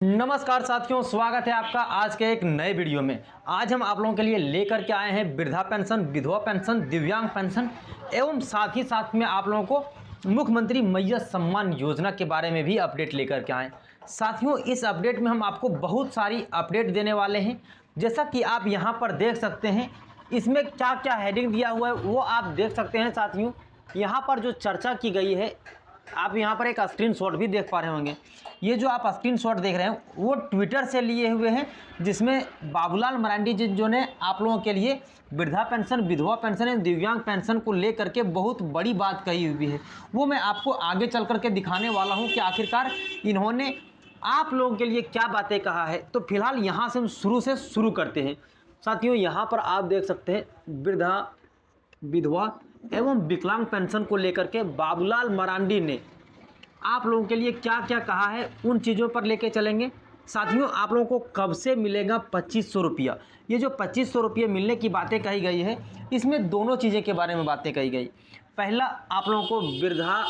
नमस्कार साथियों, स्वागत है आपका आज के एक नए वीडियो में। आज हम आप लोगों के लिए लेकर के आए हैं वृद्धा पेंशन, विधवा पेंशन, दिव्यांग पेंशन एवं साथ ही साथ में आप लोगों को मुख्यमंत्री मैया सम्मान योजना के बारे में भी अपडेट लेकर के आए। साथियों, इस अपडेट में हम आपको बहुत सारी अपडेट देने वाले हैं। जैसा कि आप यहाँ पर देख सकते हैं, इसमें क्या क्या हेडिंग दिया हुआ है वो आप देख सकते हैं। साथियों, यहाँ पर जो चर्चा की गई है, आप यहाँ पर एक स्क्रीनशॉट भी देख पा रहे होंगे। ये जो आप स्क्रीनशॉट देख रहे हैं वो ट्विटर से लिए हुए हैं, जिसमें बाबूलाल मरांडी जी जो ने आप लोगों के लिए वृद्धा पेंशन, विधवा पेंशन एवं दिव्यांग पेंशन को लेकर के बहुत बड़ी बात कही हुई है। वो मैं आपको आगे चल करके दिखाने वाला हूँ कि आखिरकार इन्होंने आप लोगों के लिए क्या बातें कहा है। तो फिलहाल यहाँ से हम शुरू करते हैं। साथियों, यहाँ पर आप देख सकते हैं वृद्धा, विधवा एवं विकलांग पेंशन को लेकर के बाबूलाल मरांडी ने आप लोगों के लिए क्या क्या कहा है, उन चीज़ों पर लेके चलेंगे। साथियों, आप लोगों को कब से मिलेगा 2500 रुपया। ये जो 2500 रुपये मिलने की बातें कही गई है, इसमें दोनों चीज़ें के बारे में बातें कही गई। पहला, आप लोगों को वृद्धा,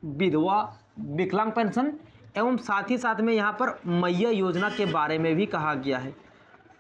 विधवा, विकलांग पेंशन एवं साथ ही साथ में यहाँ पर मैया योजना के बारे में भी कहा गया है,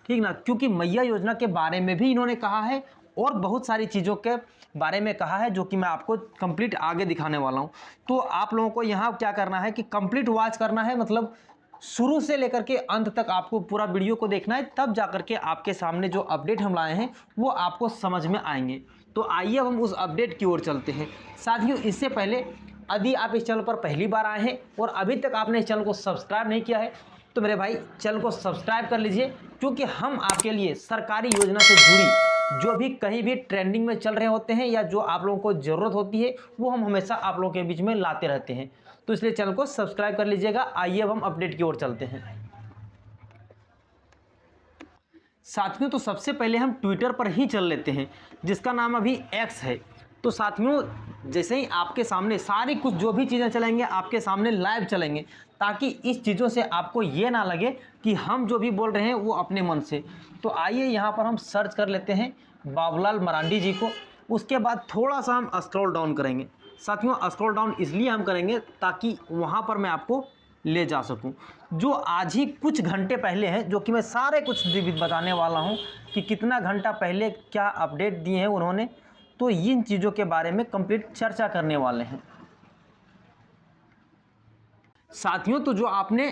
ठीक ना। क्योंकि मैया योजना के बारे में भी इन्होंने कहा है और बहुत सारी चीज़ों के बारे में कहा है, जो कि मैं आपको कंप्लीट आगे दिखाने वाला हूं। तो आप लोगों को यहाँ क्या करना है कि कंप्लीट वॉच करना है, मतलब शुरू से लेकर के अंत तक आपको पूरा वीडियो को देखना है, तब जाकर के आपके सामने जो अपडेट हम लाए हैं वो आपको समझ में आएंगे। तो आइए अब हम उस अपडेट की ओर चलते हैं। साथियों, इससे पहले यदि आप इस चैनल पर पहली बार आए हैं और अभी तक आपने इस चैनल को सब्सक्राइब नहीं किया है, तो मेरे भाई चैनल को सब्सक्राइब कर लीजिए, क्योंकि हम आपके लिए सरकारी योजना से जुड़ी जो भी कहीं भी ट्रेंडिंग में चल रहे होते हैं या जो आप लोगों को ज़रूरत होती है, वो हम हमेशा आप लोगों के बीच में लाते रहते हैं। तो इसलिए चैनल को सब्सक्राइब कर लीजिएगा। आइए अब हम अपडेट की ओर चलते हैं। साथियों, तो सबसे पहले हम ट्विटर पर ही चल लेते हैं, जिसका नाम अभी एक्स है। तो साथियों, जैसे ही आपके सामने सारी कुछ जो भी चीज़ें चलेंगे आपके सामने लाइव चलेंगे, ताकि इस चीज़ों से आपको ये ना लगे कि हम जो भी बोल रहे हैं वो अपने मन से। तो आइए यहाँ पर हम सर्च कर लेते हैं बाबूलाल मरांडी जी को। उसके बाद थोड़ा सा हम स्क्रॉल डाउन करेंगे। साथियों, स्क्रॉल डाउन इसलिए हम करेंगे ताकि वहाँ पर मैं आपको ले जा सकूं। जो आज ही कुछ घंटे पहले हैं, जो कि मैं सारे कुछ बताने वाला हूं कि कितना घंटा पहले क्या अपडेट दिए हैं उन्होंने, तो इन चीज़ों के बारे में कंप्लीट चर्चा करने वाले हैं। साथियों, तो जो आपने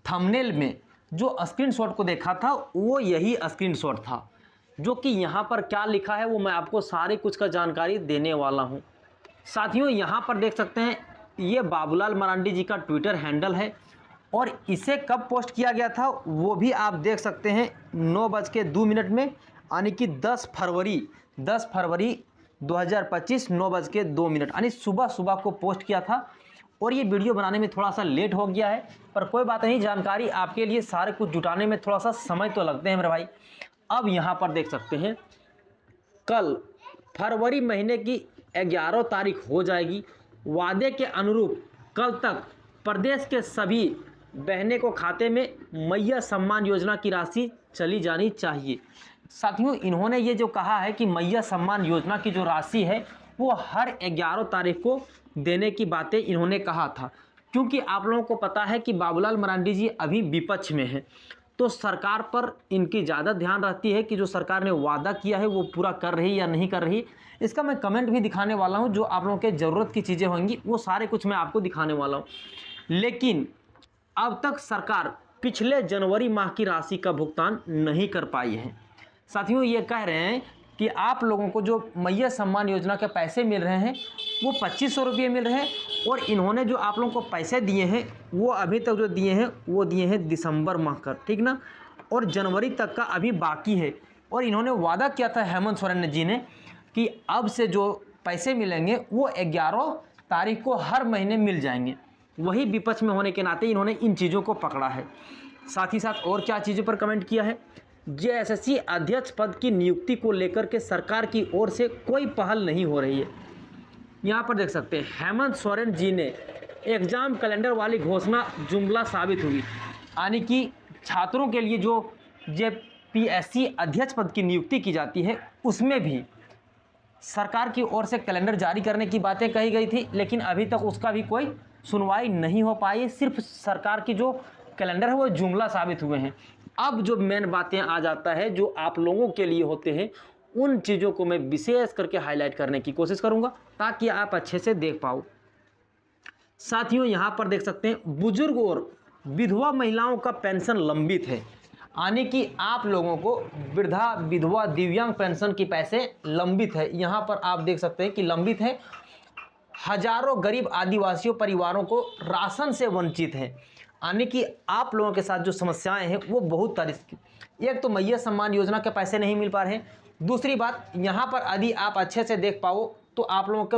थंबनेल में जो स्क्रीनशॉट को देखा था वो यही स्क्रीनशॉट था, जो कि यहाँ पर क्या लिखा है वो मैं आपको सारे कुछ का जानकारी देने वाला हूँ। साथियों, यहाँ पर देख सकते हैं ये बाबूलाल मरांडी जी का ट्विटर हैंडल है, और इसे कब पोस्ट किया गया था वो भी आप देख सकते हैं 9:02 में, यानी कि 10 फरवरी 2025 9:02, यानी सुबह को पोस्ट किया था। और ये वीडियो बनाने में थोड़ा सा लेट हो गया है, पर कोई बात नहीं, जानकारी आपके लिए सारे कुछ जुटाने में थोड़ा सा समय तो लगते हैं मेरे भाई। अब यहाँ पर देख सकते हैं कल फरवरी महीने की 11 तारीख हो जाएगी। वादे के अनुरूप कल तक प्रदेश के सभी बहनों को खाते में मैया सम्मान योजना की राशि चली जानी चाहिए। साथियों, इन्होंने ये जो कहा है कि मैया सम्मान योजना की जो राशि है वो हर 11 तारीख को देने की बातें इन्होंने कहा था, क्योंकि आप लोगों को पता है कि बाबूलाल मरांडी जी अभी विपक्ष में हैं, तो सरकार पर इनकी ज़्यादा ध्यान रहती है कि जो सरकार ने वादा किया है वो पूरा कर रही या नहीं कर रही। इसका मैं कमेंट भी दिखाने वाला हूं, जो आप लोगों के ज़रूरत की चीज़ें होंगी वो सारे कुछ मैं आपको दिखाने वाला हूं। लेकिन अब तक सरकार पिछले जनवरी माह की राशि का भुगतान नहीं कर पाई है। साथियों, ये कह रहे हैं कि आप लोगों को जो मैया सम्मान योजना के पैसे मिल रहे हैं वो 2500 रुपये मिल रहे हैं, और इन्होंने जो आप लोगों को पैसे दिए हैं वो अभी तक जो दिए हैं वो दिए हैं दिसंबर माह का, ठीक ना, और जनवरी तक का अभी बाकी है। और इन्होंने वादा किया था हेमंत सोरेन जी ने कि अब से जो पैसे मिलेंगे वो 11 तारीख को हर महीने मिल जाएंगे। वही विपक्ष में होने के नाते इन्होंने इन चीज़ों को पकड़ा है। साथ ही साथ और क्या चीज़ों पर कमेंट किया है, जेएसएससी अध्यक्ष पद की नियुक्ति को लेकर के सरकार की ओर से कोई पहल नहीं हो रही है। यहाँ पर देख सकते हैं हेमंत सोरेन जी ने एग्जाम कैलेंडर वाली घोषणा जुमला साबित हुई, यानी कि छात्रों के लिए जो जेपीएससी अध्यक्ष पद की नियुक्ति की जाती है उसमें भी सरकार की ओर से कैलेंडर जारी करने की बातें कही गई थी, लेकिन अभी तक उसका भी कोई सुनवाई नहीं हो पाई। सिर्फ सरकार की जो कैलेंडर है वो जुमला साबित हुए हैं। अब जो मेन बातें आ जाता है जो आप लोगों के लिए होते हैं, उन चीज़ों को मैं विशेष करके हाईलाइट करने की कोशिश करूंगा ताकि आप अच्छे से देख पाओ। साथियों यहाँ पर देख सकते हैं बुजुर्ग और विधवा महिलाओं का पेंशन लंबित है, यानी कि आप लोगों को वृद्धा विधवा दिव्यांग पेंशन की पैसे लंबित है। यहाँ पर आप देख सकते हैं कि लंबित है। हजारों गरीब आदिवासियों परिवारों को राशन से वंचित है, यानी कि आप लोगों के साथ जो समस्याएं हैं वो बहुत तारीफ। एक तो मैया सम्मान योजना के पैसे नहीं मिल पा रहे हैं, दूसरी बात यहाँ पर यदि आप अच्छे से देख पाओ तो आप लोगों का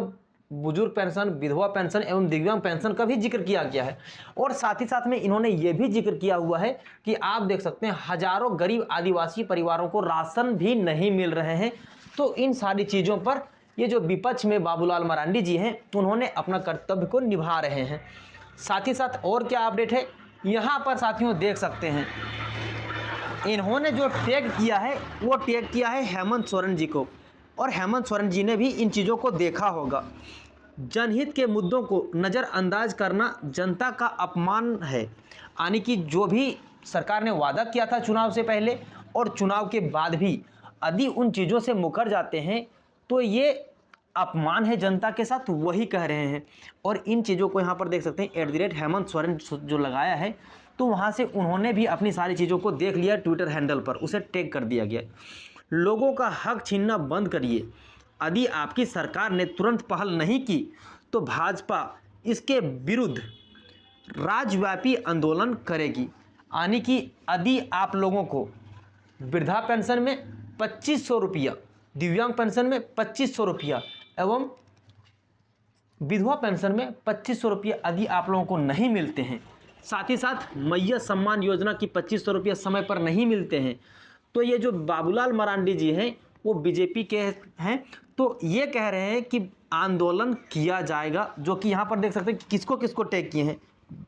बुजुर्ग पेंशन, विधवा पेंशन एवं दिव्यांग पेंशन का भी जिक्र किया गया है। और साथ ही साथ में इन्होंने ये भी जिक्र किया हुआ है कि आप देख सकते हैं हजारों गरीब आदिवासी परिवारों को राशन भी नहीं मिल रहे हैं। तो इन सारी चीज़ों पर ये जो विपक्ष में बाबूलाल मरांडी जी हैं उन्होंने अपना कर्तव्य को निभा रहे हैं। साथ ही साथ और क्या अपडेट है यहाँ पर साथियों देख सकते हैं, इन्होंने जो टैग किया है वो टैग किया है हेमंत सोरेन जी को, और हेमंत सोरेन जी ने भी इन चीज़ों को देखा होगा। जनहित के मुद्दों को नज़रअंदाज करना जनता का अपमान है, यानी कि जो भी सरकार ने वादा किया था चुनाव से पहले और चुनाव के बाद भी यदि उन चीज़ों से मुकर जाते हैं तो ये अपमान है जनता के साथ, वही कह रहे हैं। और इन चीज़ों को यहाँ पर देख सकते हैं @हेमंत सोरेन जो लगाया है तो वहाँ से उन्होंने भी अपनी सारी चीज़ों को देख लिया, ट्विटर हैंडल पर उसे टैग कर दिया गया। लोगों का हक छीनना बंद करिए, यदि आपकी सरकार ने तुरंत पहल नहीं की तो भाजपा इसके विरुद्ध राज्यव्यापी आंदोलन करेगी। यानी कि यदि आप लोगों को वृद्धा पेंशन में 2500 रुपया, दिव्यांग पेंशन में 2500 रुपया एवं विधवा पेंशन में 2500 रुपया यदि आप लोगों को नहीं मिलते हैं, साथ ही साथ मैया सम्मान योजना की 2500 रुपया समय पर नहीं मिलते हैं, तो ये जो बाबूलाल मरांडी जी हैं वो बीजेपी के हैं, तो ये कह रहे हैं कि आंदोलन किया जाएगा। जो कि यहाँ पर देख सकते हैं किसको किसको टैग किए हैं,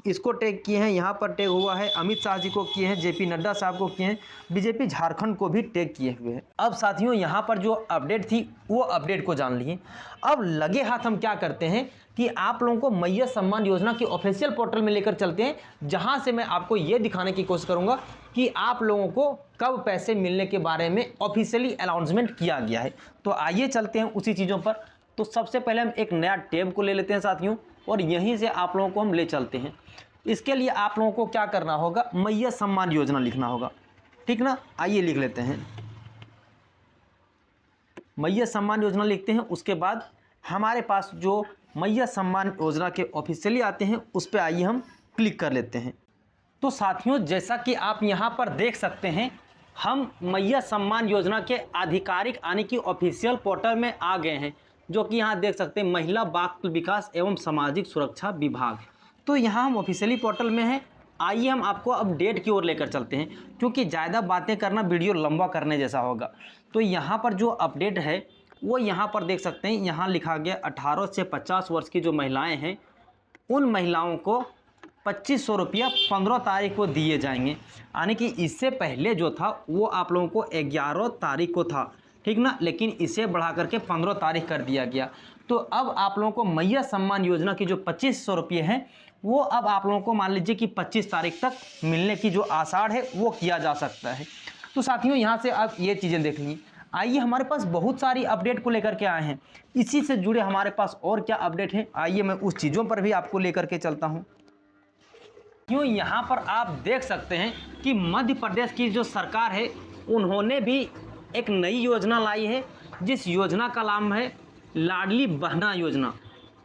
इसको टैग किए हैं, यहाँ पर टैग हुआ है अमित शाह जी को किए हैं, जेपी नड्डा साहब को किए हैं, बीजेपी झारखंड को भी टैग किए हुए हैं। अब साथियों यहाँ पर जो अपडेट थी वो अपडेट को जान लिए। अब लगे हाथ हम क्या करते हैं कि आप लोगों को मैया सम्मान योजना के ऑफिशियल पोर्टल में लेकर चलते हैं, जहाँ से मैं आपको ये दिखाने की कोशिश करूँगा कि आप लोगों को कब पैसे मिलने के बारे में ऑफिशियली अनाउंसमेंट किया गया है। तो आइए चलते हैं उसी चीज़ों पर। तो सबसे पहले हम एक नया टैब को ले लेते हैं साथियों, और यहीं से आप लोगों को हम ले चलते हैं। इसके लिए आप लोगों को क्या करना होगा, मैया सम्मान योजना लिखना होगा, ठीक ना। आइए लिख लेते हैं, मैया सम्मान योजना लिखते हैं। उसके बाद हमारे पास जो मैया सम्मान योजना के ऑफिशियली आते हैं उस पर आइए हम क्लिक कर लेते हैं। तो साथियों जैसा कि आप यहाँ पर देख सकते हैं, हम मैया सम्मान योजना के आधिकारिक यानी कि ऑफिशियल पोर्टल में आ गए हैं, जो कि यहाँ देख सकते हैं महिला बाल विकास एवं सामाजिक सुरक्षा विभाग। तो यहाँ हम ऑफिशियली पोर्टल में हैं। आइए हम आपको अपडेट की ओर लेकर चलते हैं, क्योंकि ज़्यादा बातें करना वीडियो लंबा करने जैसा होगा। तो यहाँ पर जो अपडेट है वो यहाँ पर देख सकते हैं, यहाँ लिखा गया 18 से 50 वर्ष की जो महिलाएँ हैं उन महिलाओं को 2500 रुपया 15 तारीख को दिए जाएंगे। यानी कि इससे पहले जो था वो आप लोगों को 11 तारीख को था, ठीक ना, लेकिन इसे बढ़ा करके 15 तारीख कर दिया गया। तो अब आप लोगों को मैया सम्मान योजना की जो 2500 रुपये हैं वो अब आप लोगों को मान लीजिए कि 25 तारीख तक मिलने की जो आसार है वो किया जा सकता है। तो साथियों यहाँ से आप ये चीज़ें देख लीजिए। आइए हमारे पास बहुत सारी अपडेट को लेकर के आए हैं, इसी से जुड़े हमारे पास और क्या अपडेट है, आइए मैं उस चीज़ों पर भी आपको लेकर के चलता हूँ। क्यों यहाँ पर आप देख सकते हैं कि मध्य प्रदेश की जो सरकार है उन्होंने भी एक नई योजना लाई है, जिस योजना का नाम है लाडली बहना योजना।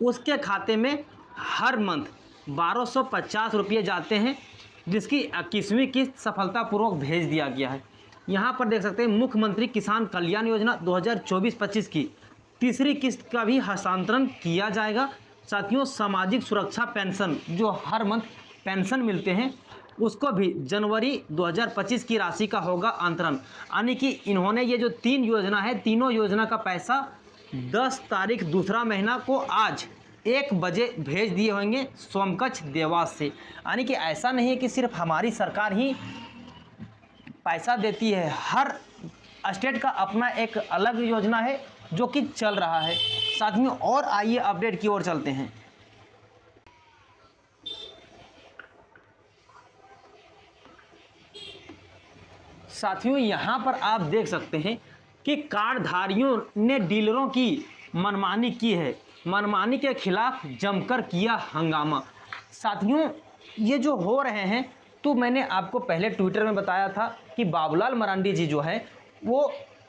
उसके खाते में हर मंथ 1250 रुपये जाते हैं, जिसकी 21वीं किस्त सफलतापूर्वक भेज दिया गया है। यहाँ पर देख सकते हैं मुख्यमंत्री किसान कल्याण योजना 2024-25 की तीसरी किस्त का भी हस्तांतरण किया जाएगा। साथियों सामाजिक सुरक्षा पेंशन जो हर मंथ पेंशन मिलते हैं उसको भी जनवरी 2025 की राशि का होगा अंतरण। यानी कि इन्होंने ये जो 3 योजना है, तीनों योजना का पैसा 10 तारीख दूसरा महीना को आज 1 बजे भेज दिए होंगे सोमकच्छ देवास से। यानी कि ऐसा नहीं है कि सिर्फ हमारी सरकार ही पैसा देती है, हर स्टेट का अपना एक अलग योजना है जो कि चल रहा है साथियों। और आइए अपडेट की ओर चलते हैं। साथियों यहाँ पर आप देख सकते हैं कि कार्डधारियों ने डीलरों की मनमानी की है, मनमानी के खिलाफ जमकर किया हंगामा। साथियों ये जो हो रहे हैं, तो मैंने आपको पहले ट्विटर में बताया था कि बाबूलाल मरांडी जी जो है वो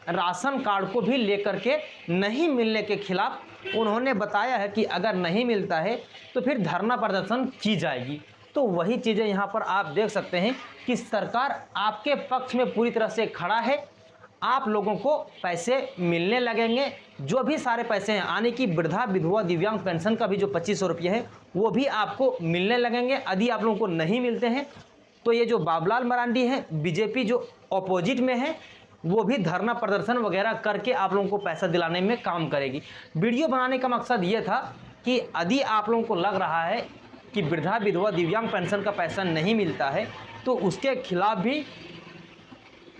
राशन कार्ड को भी लेकर के नहीं मिलने के खिलाफ उन्होंने बताया है कि अगर नहीं मिलता है तो फिर धरना प्रदर्शन की जाएगी। तो वही चीज़ें यहाँ पर आप देख सकते हैं कि सरकार आपके पक्ष में पूरी तरह से खड़ा है। आप लोगों को पैसे मिलने लगेंगे, जो भी सारे पैसे हैं, आने की वृद्धा विधवा दिव्यांग पेंशन का भी जो 2500 रुपये है वो भी आपको मिलने लगेंगे। यदि आप लोगों को नहीं मिलते हैं तो ये जो बाबूलाल मरांडी है, बीजेपी जो अपोजिट में है, वो भी धरना प्रदर्शन वगैरह करके आप लोगों को पैसा दिलाने में काम करेगी। वीडियो बनाने का मकसद ये था कि यदि आप लोगों को लग रहा है कि वृद्धा विधवा दिव्यांग पेंशन का पैसा नहीं मिलता है तो उसके खिलाफ भी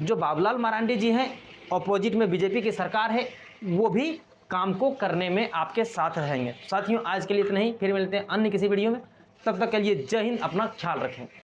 जो बाबूलाल मरांडी जी हैं, अपोजिट में बीजेपी की सरकार है, वो भी काम को करने में आपके साथ रहेंगे। साथियों आज के लिए इतना ही, फिर मिलते हैं अन्य किसी वीडियो में। तब तक के लिए जय हिंद, अपना ख्याल रखें।